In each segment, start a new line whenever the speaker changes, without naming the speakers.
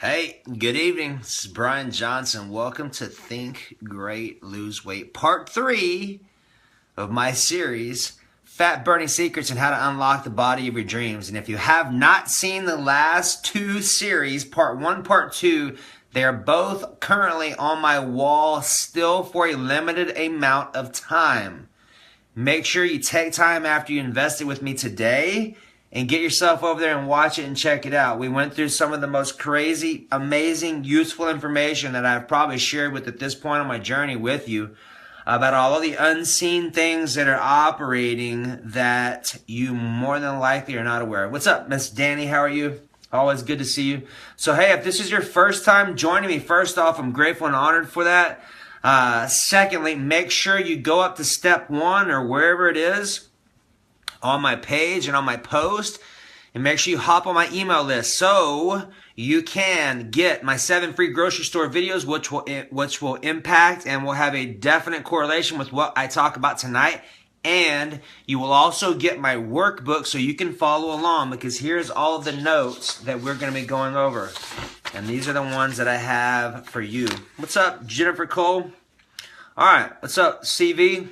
Hey, good evening. This is Brian Johnson. Welcome to Think Great, Lose Weight, Part 3 of my series, Fat Burning Secrets and How to Unlock the Body of Your Dreams. And if you have not seen the last two series, Part 1, Part 2, they are both currently on my wall still for a limited amount of time. Make sure you take time after you invested with me today and get yourself over there and watch it and check it out. We went through some of the most crazy, amazing, useful information that I've probably shared with at this point on my journey with you about all of the unseen things that are operating that you more than likely are not aware of. What's up, Miss Danny? How are you? Always good to see you. So, hey, if this is your first time joining me, first off, I'm grateful and honored for that. Secondly, make sure you go up to step 1 or wherever it is on my page and on my post, and make sure you hop on my email list so you can get my 7 free grocery store videos, which will impact and will have a definite correlation with what I talk about tonight. And you will also get my workbook so you can follow along, because here's all of the notes that we're going to be going over. And these are the ones that I have for you. What's up, Jennifer Cole? All right, what's up, CV?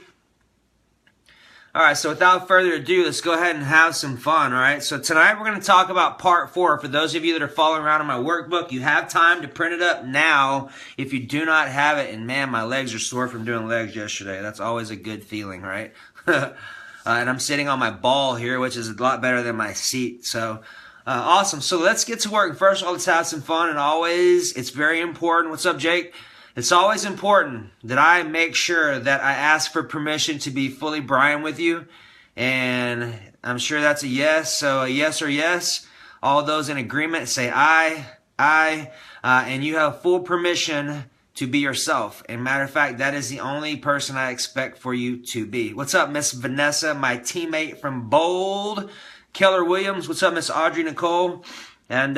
All right, so without further ado, let's go ahead and have some fun, all right? So tonight we're going to talk about part 4. For those of you that are following around on my workbook, you have time to print it up now if you do not have it. And man, my legs are sore from doing legs yesterday. That's always a good feeling, right? And I'm sitting on my ball here, which is a lot better than my seat. So awesome. So let's get to work. First of all, let's have some fun. And always, it's very important. What's up, Jake? It's always important that I make sure that I ask for permission to be fully Brian with you. And I'm sure that's a yes. So a yes or yes. All those in agreement say aye. And you have full permission to be yourself. And matter of fact, that is the only person I expect for you to be. What's up, Miss Vanessa, my teammate from Bold? Keller Williams. What's up, Miss Audrey Nicole? And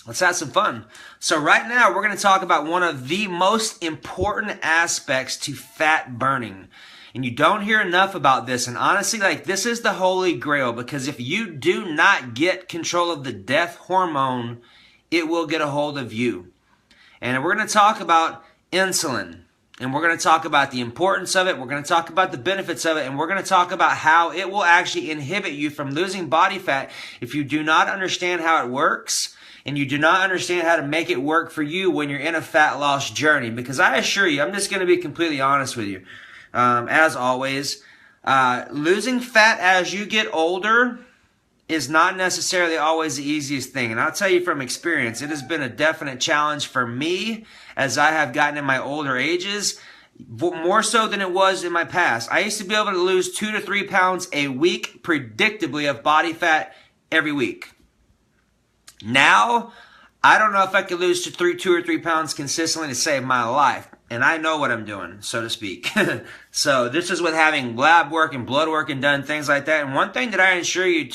let's have some fun. So right now, we're going to talk about one of the most important aspects to fat burning. And you don't hear enough about this. And honestly, this is the holy grail, because if you do not get control of the death hormone, it will get a hold of you. And we're going to talk about insulin. And we're going to talk about the importance of it. We're going to talk about the benefits of it. And we're going to talk about how it will actually inhibit you from losing body fat if you do not understand how it works. And you do not understand how to make it work for you when you're in a fat loss journey. Because I assure you, I'm just going to be completely honest with you. As always, losing fat as you get older is not necessarily always the easiest thing. And I'll tell you from experience, it has been a definite challenge for me as I have gotten in my older ages, more so than it was in my past. I used to be able to lose 2 to 3 pounds a week, predictably, of body fat every week. Now, I don't know if I could lose 2 or 3 pounds consistently to save my life. And I know what I'm doing, so to speak. So this is with having lab work and blood work and done things like that. And one thing that I assure you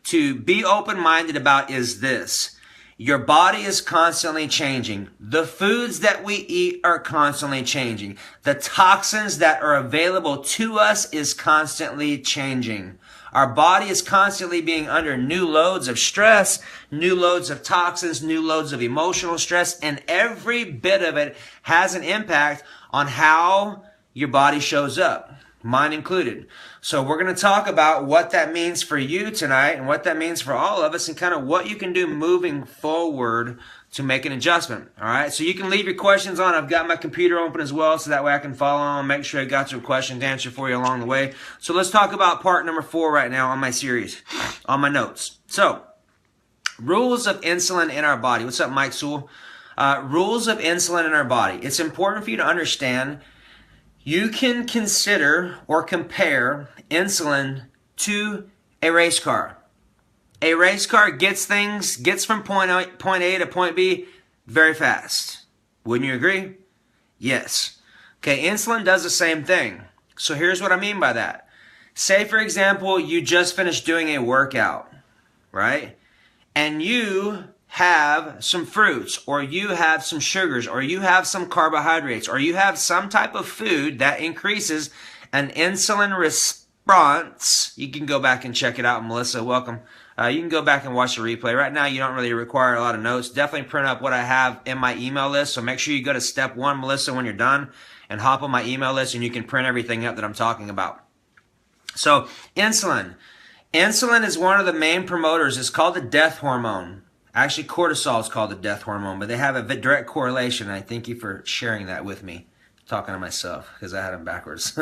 to be open-minded about is this. Your body is constantly changing. The foods that we eat are constantly changing. The toxins that are available to us is constantly changing. Our body is constantly being under new loads of stress, new loads of toxins, new loads of emotional stress, and every bit of it has an impact on how your body shows up, mine included. So we're going to talk about what that means for you tonight and what that means for all of us and kind of what you can do moving forward to make an adjustment. All right, so you can leave your questions on. I've got my computer open as well, so that way I can follow on, make sure I got some questions answered for you along the way. So let's talk about part number 4 right now on my series, on my notes. So, rules of insulin in our body. What's up, Mike Sewell? Rules of insulin in our body. It's important for you to understand you can consider or compare insulin to a race car. A race car gets from point A to point B very fast. Wouldn't you agree? Yes. Okay, insulin does the same thing. So here's what I mean by that. Say, for example, you just finished doing a workout, right? And you have some fruits, or you have some sugars, or you have some carbohydrates, or you have some type of food that increases an insulin response. You can go back and check it out. Melissa, welcome. You can go back and watch the replay. Right now, you don't really require a lot of notes. Definitely print up what I have in my email list. So make sure you go to step 1, Melissa, when you're done, and hop on my email list, and you can print everything up that I'm talking about. So insulin. Insulin is one of the main promoters. It's called the death hormone. Actually, cortisol is called the death hormone, but they have a direct correlation. I thank you for sharing that with me. I'm talking to myself because I had them backwards.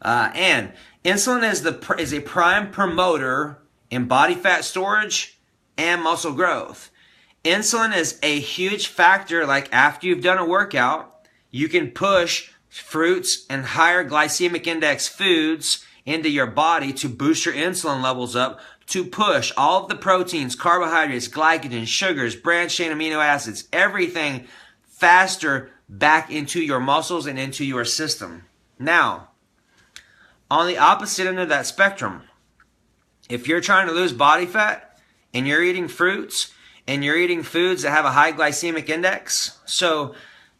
And insulin is a prime promoter in body fat storage and muscle growth. Insulin is a huge factor. Like after you've done a workout, you can push fruits and higher glycemic index foods into your body to boost your insulin levels up, to push all of the proteins, carbohydrates, glycogen, sugars, branched chain amino acids, everything faster back into your muscles and into your system. Now, on the opposite end of that spectrum, if you're trying to lose body fat and you're eating fruits and you're eating foods that have a high glycemic index, so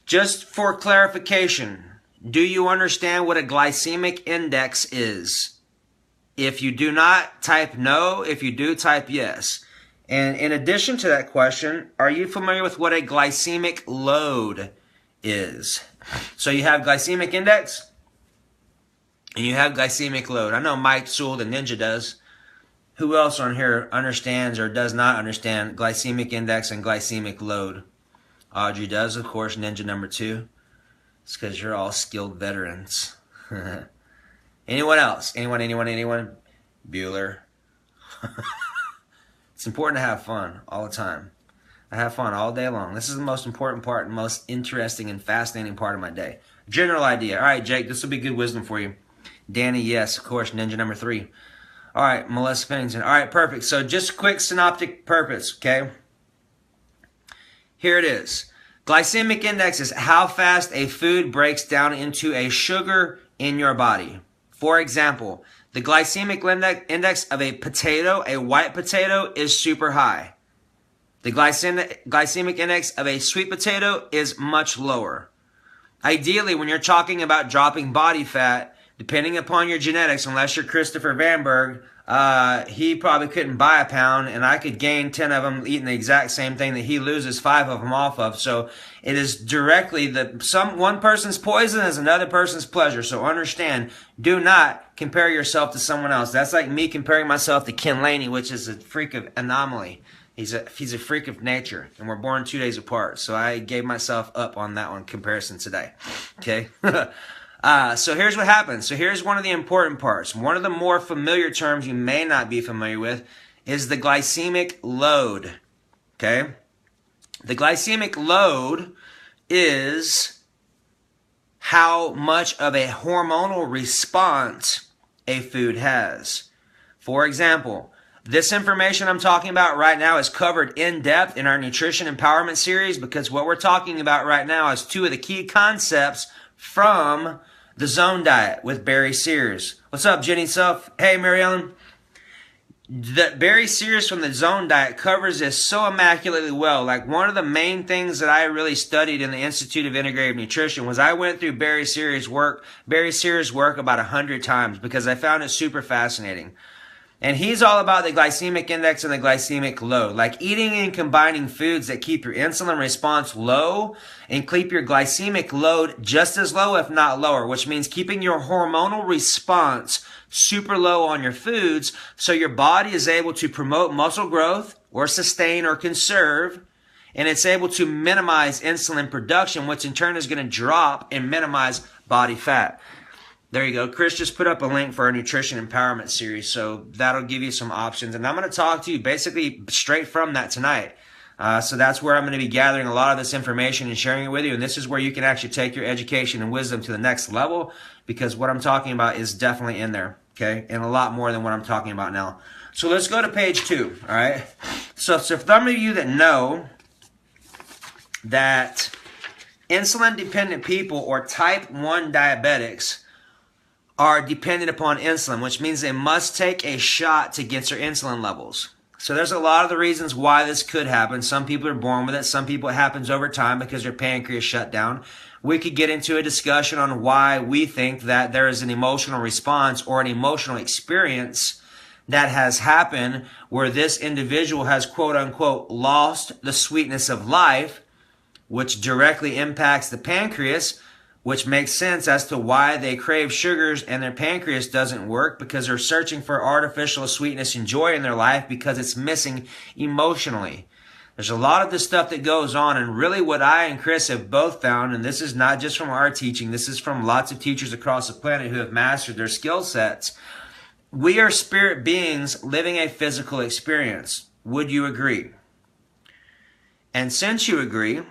just for clarification, do you understand what a glycemic index is? If you do not, type no. If you do, type yes. And in addition to that question, are you familiar with what a glycemic load is? So you have glycemic index and you have glycemic load. I know Mike Sewell, the ninja, does. Who else on here understands or does not understand glycemic index and glycemic load? Audrey does, of course, ninja number 2. It's because you're all skilled veterans. Anyone else? Anyone? Bueller. It's important to have fun all the time. I have fun all day long. This is the most important part and most interesting and fascinating part of my day. General idea. All right, Jake, this will be good wisdom for you. Danny, yes, of course, ninja number 3. All right, Melissa Pennington. All right, perfect. So just quick synoptic purpose, okay? Here it is. Glycemic index is how fast a food breaks down into a sugar in your body. For example, the glycemic index of a potato, a white potato, is super high. The glycemic index of a sweet potato is much lower. Ideally, when you're talking about dropping body fat, depending upon your genetics, unless you're Christopher Vanberg, he probably couldn't buy a pound, and I could gain 10 of them eating the exact same thing that he loses 5 of them off of. So it is directly one person's poison is another person's pleasure. So understand, do not compare yourself to someone else. That's like me comparing myself to Ken Laney, which is a freak of anomaly. He's a freak of nature, and we're born 2 days apart. So I gave myself up on that one comparison today. Okay. So here's what happens. So here's one of the important parts. One of the more familiar terms you may not be familiar with is the glycemic load. Okay? The glycemic load is how much of a hormonal response a food has. For example, this information I'm talking about right now is covered in depth in our Nutrition Empowerment series, because what we're talking about right now is 2 of the key concepts from the Zone Diet with Barry Sears. What's up, Jenny Self? Hey, Mary Ellen. The Barry Sears from the Zone Diet covers this so immaculately well. Like, one of the main things that I really studied in the Institute of Integrative Nutrition was I went through Barry Sears' work about 100 times because I found it super fascinating. And he's all about the glycemic index and the glycemic load. Like eating and combining foods that keep your insulin response low and keep your glycemic load just as low, if not lower, which means keeping your hormonal response super low on your foods so your body is able to promote muscle growth or sustain or conserve, and it's able to minimize insulin production, which in turn is going to drop and minimize body fat. There you go. Chris just put up a link for our Nutrition Empowerment series, so that'll give you some options. And I'm going to talk to you basically straight from that tonight. So that's where I'm going to be gathering a lot of this information and sharing it with you. And this is where you can actually take your education and wisdom to the next level, because what I'm talking about is definitely in there, okay? And a lot more than what I'm talking about now. So let's go to page 2, all right? So for some of you that know that insulin-dependent people or type 1 diabetics are dependent upon insulin, which means they must take a shot to get their insulin levels. So there's a lot of the reasons why this could happen. Some people are born with it. Some people it happens over time because their pancreas shut down. We could get into a discussion on why we think that there is an emotional response or an emotional experience that has happened where this individual has, quote unquote, lost the sweetness of life, which directly impacts the pancreas, which makes sense as to why they crave sugars and their pancreas doesn't work, because they're searching for artificial sweetness and joy in their life because it's missing emotionally. There's a lot of this stuff that goes on, and really what I and Chris have both found, and this is not just from our teaching, this is from lots of teachers across the planet who have mastered their skill sets. We are spirit beings living a physical experience. Would you agree? And since you agree,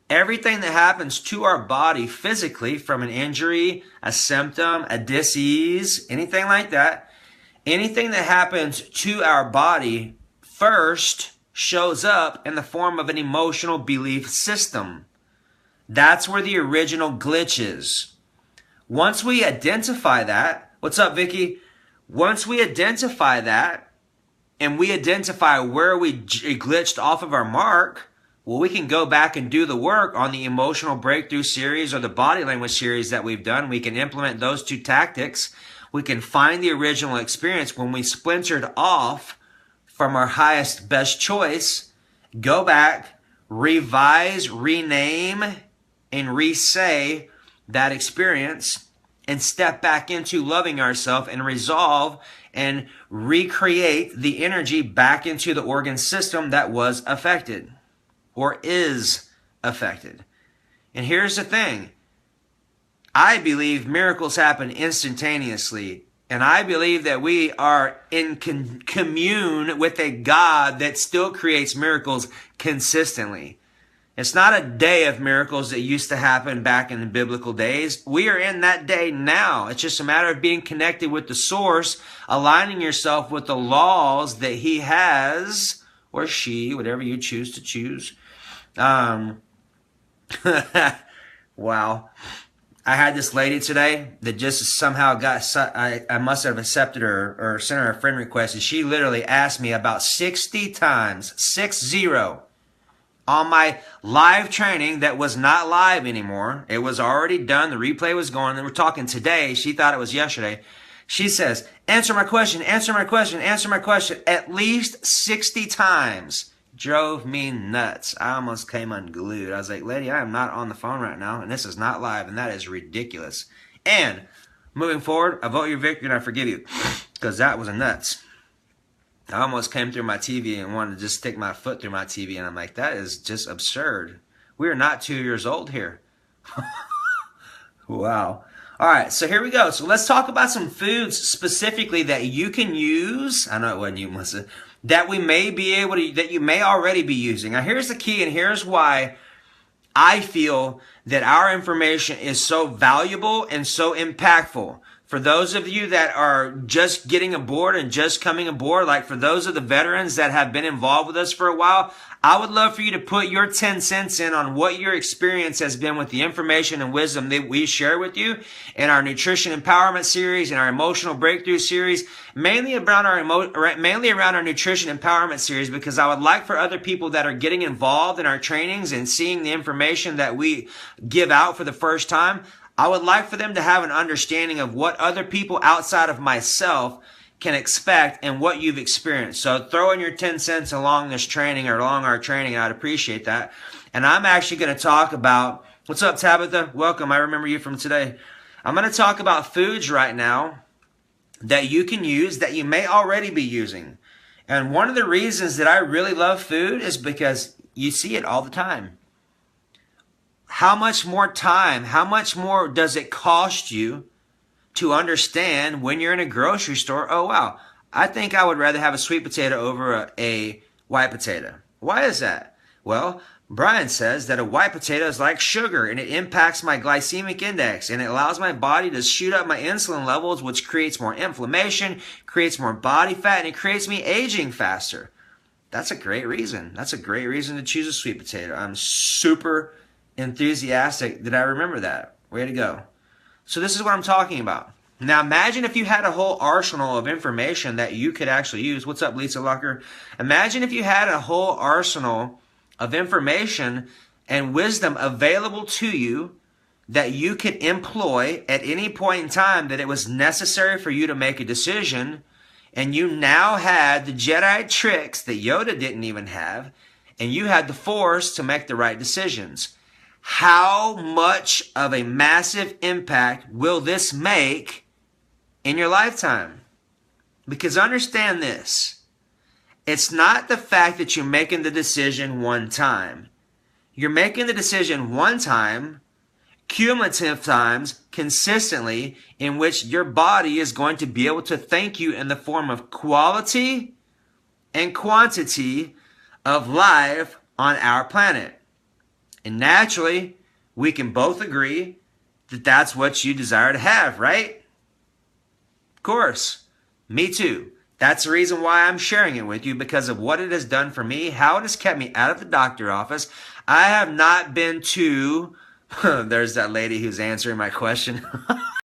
everything that happens to our body physically, from an injury, a symptom, a disease, anything like that, anything that happens to our body first shows up in the form of an emotional belief system. That's where the original glitch is. Once we identify that, what's up, Vicky? Once we identify that, and we identify where we glitched off of our mark, well, we can go back and do the work on the emotional breakthrough series or the body language series that we've done. We can implement those two tactics. We can find the original experience when we splintered off from our highest, best choice, go back, revise, rename, and re-say that experience, and step back into loving ourselves and resolve and recreate the energy back into the organ system that was affected or is affected. And here's the thing. I believe miracles happen instantaneously. And I believe that we are in commune with a God that still creates miracles consistently. It's not a day of miracles that used to happen back in the biblical days. We are in that day now. It's just a matter of being connected with the source, aligning yourself with the laws that he has, or she, whatever you choose to choose. Wow. I had this lady today that just somehow I must have accepted her or sent her a friend request, and she literally asked me about 60 times, 60, on my live training that was not live anymore. It was already done. The replay was going. And we're talking today. She thought it was yesterday. She says, answer my question, answer my question, answer my question, at least 60 times. Drove me nuts. I almost came unglued. I was like, lady, I am not on the phone right now, and this is not live, and that is ridiculous. And moving forward, I vote you victory and I forgive you, because that was a nuts. I almost came through my TV and wanted to just stick my foot through my TV, and I'm like, that is just absurd. We are not 2 years old here. Wow. All right, so here we go. So let's talk about some foods specifically that you can use. I know it wasn't you, Melissa. That we may be able to, that you may already be using. Now, here's the key, and here's why I feel that our information is so valuable and so impactful. For those of you that are just getting aboard and just coming aboard, like for those of the veterans that have been involved with us for a while, I would love for you to put your 10 cents in on what your experience has been with the information and wisdom that we share with you in our nutrition empowerment series and our emotional breakthrough series, mainly around our nutrition empowerment series, because I would like for other people that are getting involved in our trainings and seeing the information that we give out for the first time, I would like for them to have an understanding of what other people outside of myself can expect and what you've experienced. So throw in your 10 cents along this training or along our training. I'd appreciate that. And I'm actually going to talk about, what's up, Tabitha? Welcome. I remember you from today. I'm going to talk about foods right now that you can use that you may already be using. And one of the reasons that I really love food is because you see it all the time. How much more time, how much more does it cost you to understand when you're in a grocery store, oh, wow, I think I would rather have a sweet potato over a white potato. Why is that? Well, Brian says that a white potato is like sugar, and it impacts my glycemic index, and it allows my body to shoot up my insulin levels, which creates more inflammation, creates more body fat, and it creates me aging faster. That's a great reason. That's a great reason to choose a sweet potato. I'm super enthusiastic that I remember that. Way to go. So this is what I'm talking about. Now imagine if you had a whole arsenal of information that you could actually use. What's up, Lisa Locker? Imagine if you had a whole arsenal of information and wisdom available to you that you could employ at any point in time that it was necessary for you to make a decision and you now had the Jedi tricks that Yoda didn't even have, and you had the Force to make the right decisions. How much of a massive impact will this make in your lifetime? Because understand this, it's not the fact that you're making the decision one time. You're making the decision one time, cumulative times, consistently, in which your body is going to be able to thank you in the form of quality and quantity of life on our planet. And naturally, we can both agree that that's what you desire to have, right? Of course. Me too. That's the reason why I'm sharing it with you, because of what it has done for me, how it has kept me out of the doctor office. I have not been to, there's that lady who's answering my question.